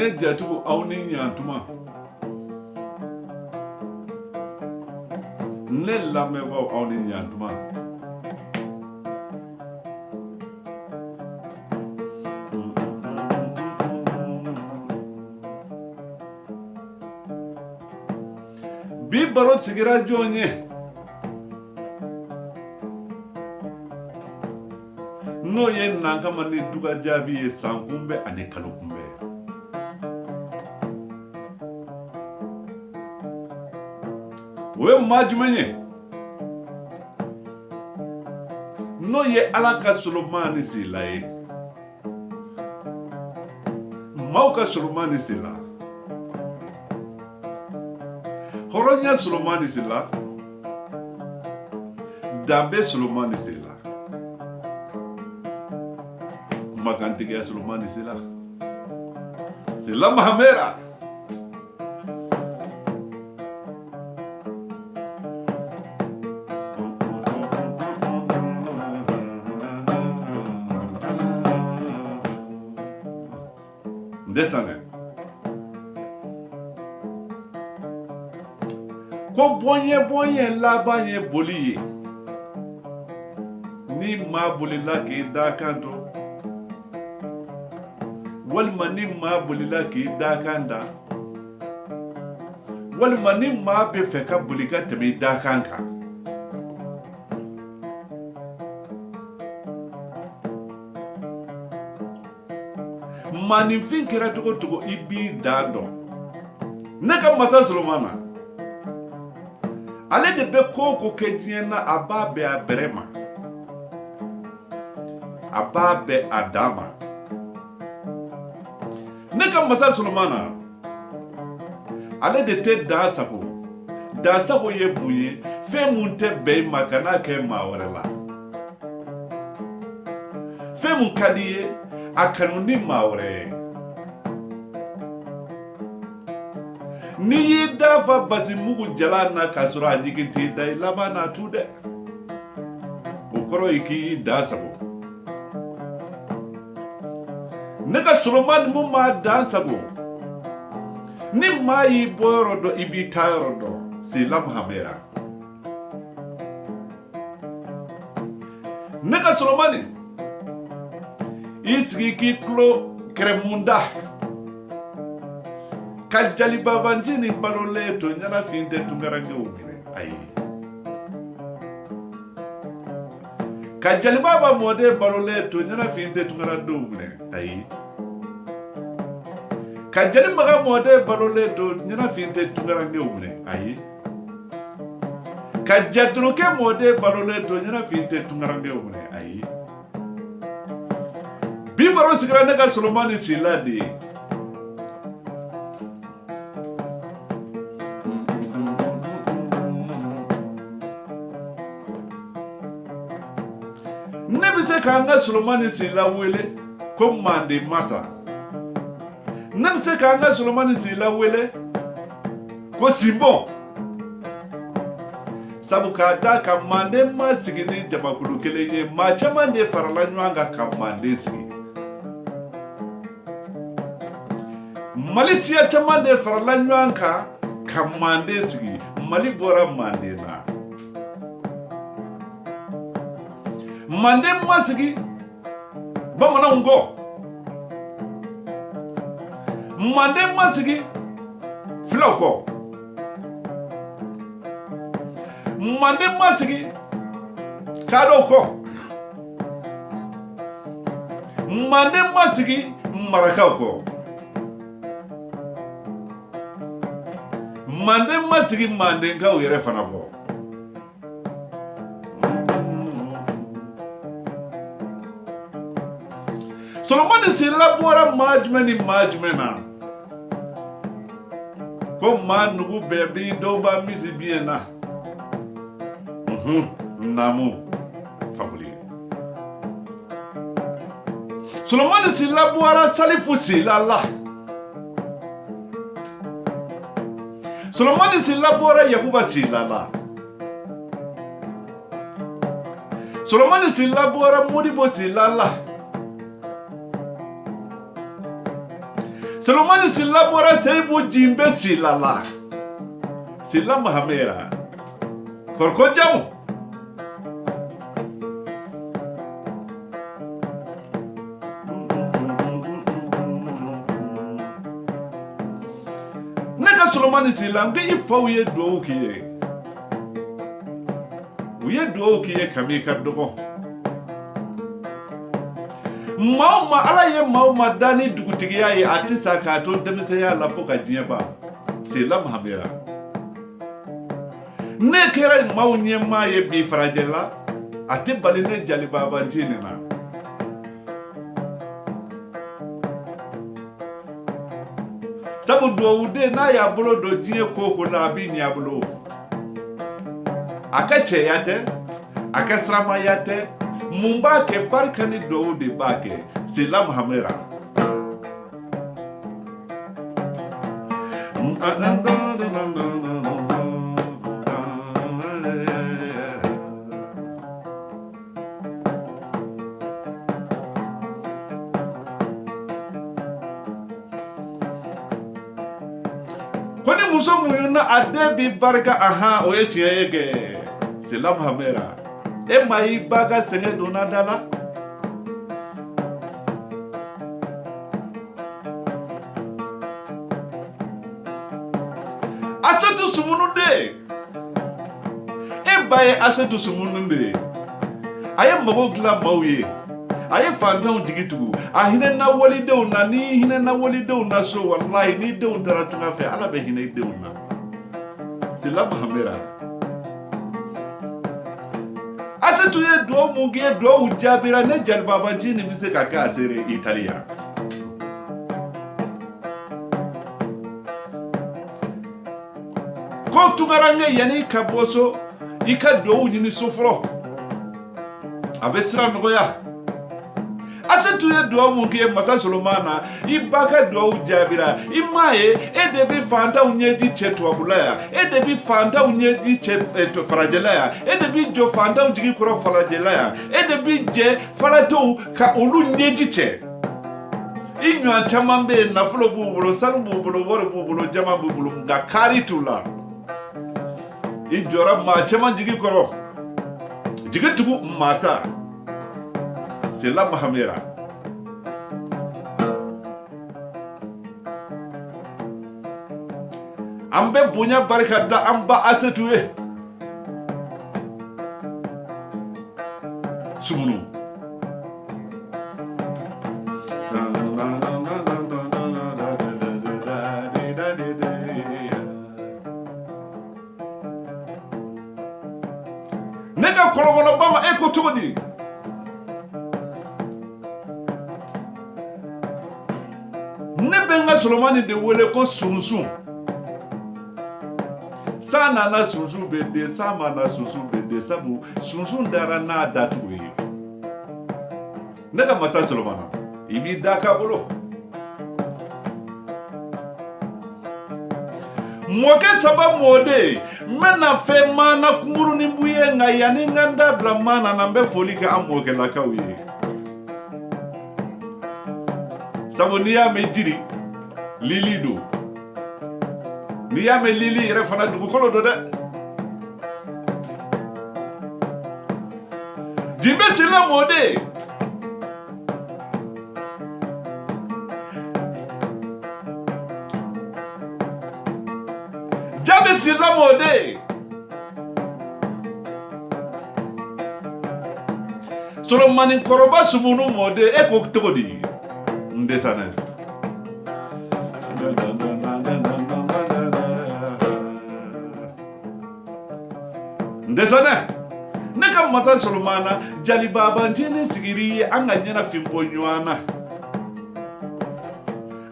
ne jatugu aw ni ɲantuma ne lamɛnbaaw aw ni ɲantuma bi baro sigira jɔn ye n'o ye nankama ni duga jaabi ye san kunbɛ ani kalo kunbɛ o ye maa jumɛn ye n'o ye ala ka soloma ni Sylla ye maaw ka soloma ni Sylla hɔrɔnya soloma ni Sylla danbe soloma ni Sylla magantigiya soloma ni Sylla Sylla mahamera ndesane ko bonye laban ye boli ye ni maa bolila k'i da kan to walima ni maa bolila k'i da kan da walima ni maa bɛ fɛ ka boli ka tɛmɛ i da kan kan maaninfin kɛra cogo cogo i b'i da dɔn ne ka masa Solomana ale de bɛ ko o ko kɛ diɲɛ na a b'a bɛn a bɛrɛ ma a b'a bɛn a dan ma ne ka masa Solomana ale de tɛ dan sago ye mun ye fɛn mun tɛ bɛn i ma ka n'a kɛ maa wɛrɛ la fɛn mun ka di ye a kanu ni maa wɛrɛ ye n'i y'i dafa basi mugu jalan na k'a sɔrɔ a ɲigin t'i da i laban n'a tu dɛ o kɔrɔ ye k'i dan sago ne ka Solomani mun m'a dan sago ni maa y'i bɔ yɔrɔ dɔn i b'i taa yɔrɔ dɔn Sylla mahamera ne ka Solomani i sigi k'i tulo kɛrɛmunda ka jalibabanji ni balolen to ɲanafin tɛ tunkarankew minɛ ayi ka jalibaba mɔden balolen to ɲanafin tɛ tunkarandenw minɛ ayi ka jalimaga mɔden balolen to ɲanafin tɛ tunkarankew minɛ ayi ka jaturukɛ mɔden balolen to ɲanafin tɛ tunkarankew minɛ ayi bi baro sigira ne ka Solomani Sylla de ye ne bɛ se k'an ka Solomani Sylla wele ko manden masa ne bɛ se k'an ka Solomani Sylla wele ko sinbon sabu k'a da ka manden ma sigi ni jamakulu kelen ye maa caman de farala ɲɔgɔn kan ka manden sigi Mali siya caman de farala ɲɔgɔn kan ka manden sigi Mali bɔra manden na manden ma sigi bamananw kɔ manden ma sigi filaw kɔ manden ma sigi kaadɔw kɔ manden ma sigi marakaw kɔ manden ma sigi mandenkaw yɛrɛ fana kɔ Solomani Sylla bɔra maa jumɛn ni maa jumɛn na ko maa nugu bɛɛ bi dɔw b'a misi biyɛn na namu fabuli Solomani Sylla bɔra Salifu Sylla la Solomani Sylla bɔra Yakuba Sylla la Solomani Sylla bɔra Modibo Sylla la Solomani Sylla bora seibu jimbe Sylla la. Sylla mahamera. Korko jamu. Nega Solomani Sylla nge ifa uye duo kiye. Uye duo kiye kami kardogo. Mauma ala ye mauma dani dugutigiya ye ati sakato demiseya la foka jieba. Sylla mahamera. Ne kera mau nyema ye bi farajela ati baline jali baba jinina. Sabu do ude na ya bulo do jiye koko na bi ni abulo. Akache yate, akasrama yate, mumba ke barkani do ude bake. Sylla mahamera. Kone muso muyuna ade bi barka aha oye chiyege. Sylla mahamera. E mai baga senge donadala. Asetu sumunu de. E baye asetu sumunu de. Aye magogla mauye. Aye fantan digitugu. Ahine na wali de una ni hine na wali de una so wallahi ni de una tunga fe ala be hine de una. Sylla mahamera. Asetu ye do mungi do ujabira ne jali baba jini mise kaka asere Italia. Ko tungarange yani kaboso ika do nyini sofro. Abetsira nogoya. Asetu ye do mungi masa Solomana ibaka do ujabira imaye edebi fanta unyeji chetu abulaya edebi fanta unyeji chetu farajelaya edebi jo fanta unjigi kuro farajelaya edebi je farato ka olu nyeji che inyo achamambe na fulo bubulo salu bubulo wore bubulo jama bubulo nga kari tula injora ma chama jigi kuro jigi tugu masa Sylla mahamera. Ambe bunya barka da amba asetuye. Sumunu. Nega kolomono bama eko tugodi. Nebenga Solomani de wele ko sunsun. Sana na sunsun bede, sama na sunsun bede, sabu sunsun dara na datuwe. Nega masa Solomana, ibi daka bolo. Mwoke saba mwode, mena fe mana kumuru nimbuye nga yani nganda blamana nambe folika amwoke laka uye. Sabu niya me jiri, lili do. Niya me lili yere fana dugukolo do de. Jimbe Sylla mode. Jabe Sylla mode. Solomani koroba sumunu mode eko togodi. Ndesane. Ndesane. Neka masa Solomana jali baba njini sigiri anga nyena fimpo nywana.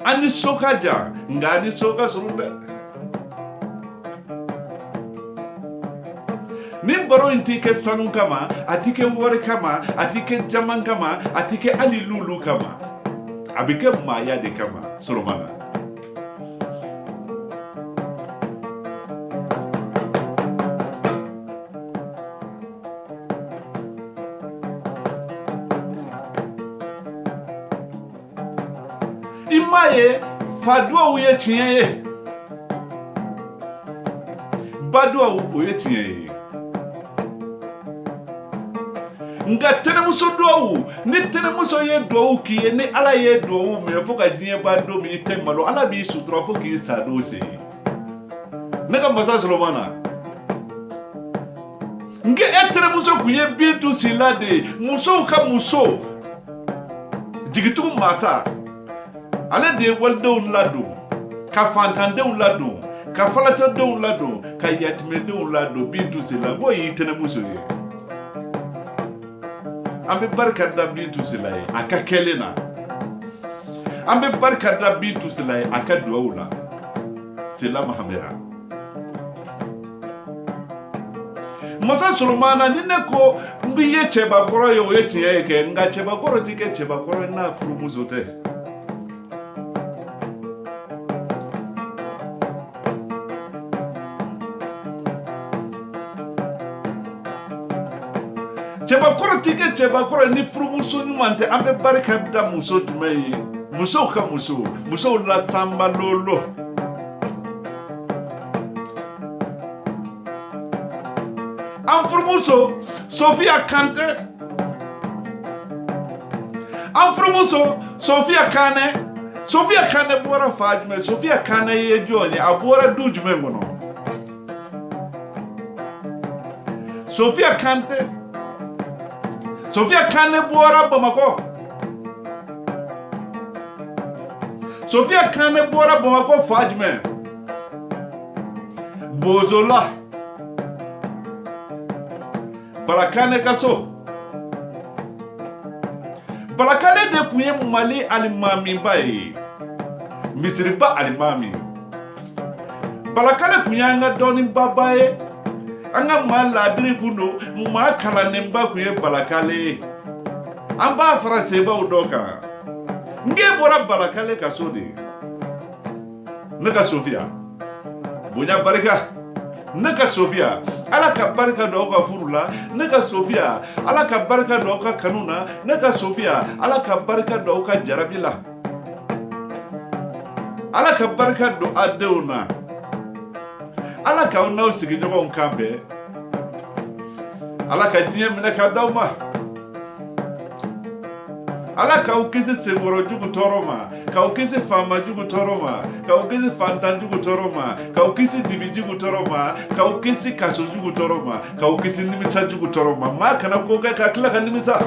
Ani soka ja, ngani soka surumbe. Nimbaro intike sanu kama, atike wore kama, atike jaman kama, atike ali lulu kama. Abike maya de kama, Solomana. Imaye fadua uye tiye badua uye tiye nga tenemuso dowu ni tenemuso ye dowu ki ni ala ye dowu me fo ka diye ba do mi te malo ala bi sutura fo ki sa do se ne ka masa solomana nge tenemuso ku ye bintu Sylla de muso ka muso jigitu masa ale de waldo lado ka fantande lado ka falata do lado ka yatme do lado bintu Sylla boy tenemuso ye ambe barka da bintu Sylla aka kelena ambe barka da bintu Sylla aka duwula Sylla mahamera masa solomana nine ko mbiye cheba koro yo yechiye ke nga cheba koro tike cheba koro na furu muzote cheba koro tike cheba koro ni furu muso nyumante ambe barka da muso tumei muso ka muso la samba lolo Anfrumuso Sofia Kante Anfrumuso Sofia Kane bora fajme Sofia Kane ye joni abora dujme mono Sofia Kane bora Bamako Sofia Kane bora Bamako fajme Bozola Balakane kaso Balakane de kuye mali alimami bae Misiri ba alimami Balakane kuye anga doni babae Anga mala dirikuno Muma kala nemba kuye balakale Amba fraseba udoka Nge bora balakale kaso de Naka Sofia Bunya barika Naka Sofia ala ka barka do ka furula naka Sofia ala ka barka do ka kanuna naka Sofia ala ka barka do ka jarabila ala ka barka do adeuna ala ka una sigi jogo nkambe ala ka diye mina ka dawma ala ka ukisi segoro jugu toroma ka ukisi fama jugu toroma ka ukisi fantan jugu toroma ka ukisi dibi jugu toroma ka ukisi kaso jugu toroma ka ukisi nimisa jugu toroma ma kana ko ka kila ka nimisa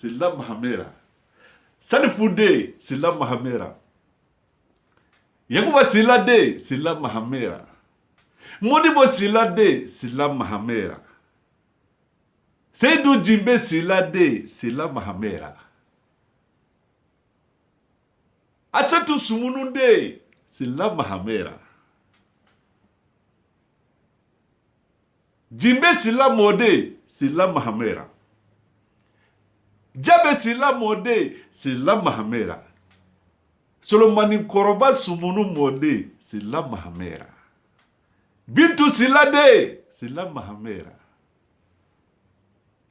Sylla Mahamera. Salifude, Sylla Mahamera. Yakuba Sylla de, Sylla Mahamera. Modibo Sylla de, Sylla Mahamera. Seydou Jimbe Sylla de, Sylla Mahamera. Asetu Sumununde, Sylla mahamera. Jimbe Sylla mode, Sylla mahamera. Jabe Sylla mode, Sylla mahamera. Solomani koroba sumunu mode, Sylla mahamera. Bintu Sylla de, Sylla mahamera.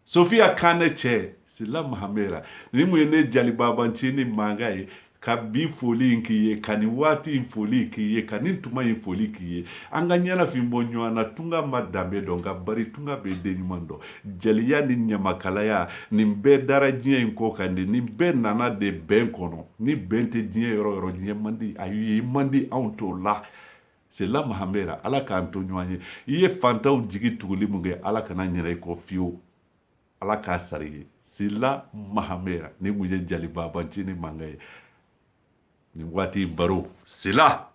Sofia Kane che, Sylla mahamera. Ni mwene jalibabanchi ni mangaye. Ka bi foli nkiye, kani wati foli kiye, kani tuma foli kiye. Anga nyana fimbo nywana tunga madambe donga bari tunga be denyumando. Jaliya ni nyamakalaya, ni mbe dara jnye nkokande, ni mbe nana de ben kono. Ni bente jnye yoro jnye mandi, ayu mandi aunto la. Sylla mahamera, ala ka anto nyanye. Iye fanta u jigi tuguli munge, ala kana nyere ko fiyo. Ala ka sariye. Sylla mahamera, ni muje jalibabanchi ni mangaye. Ni wati baro Sylla.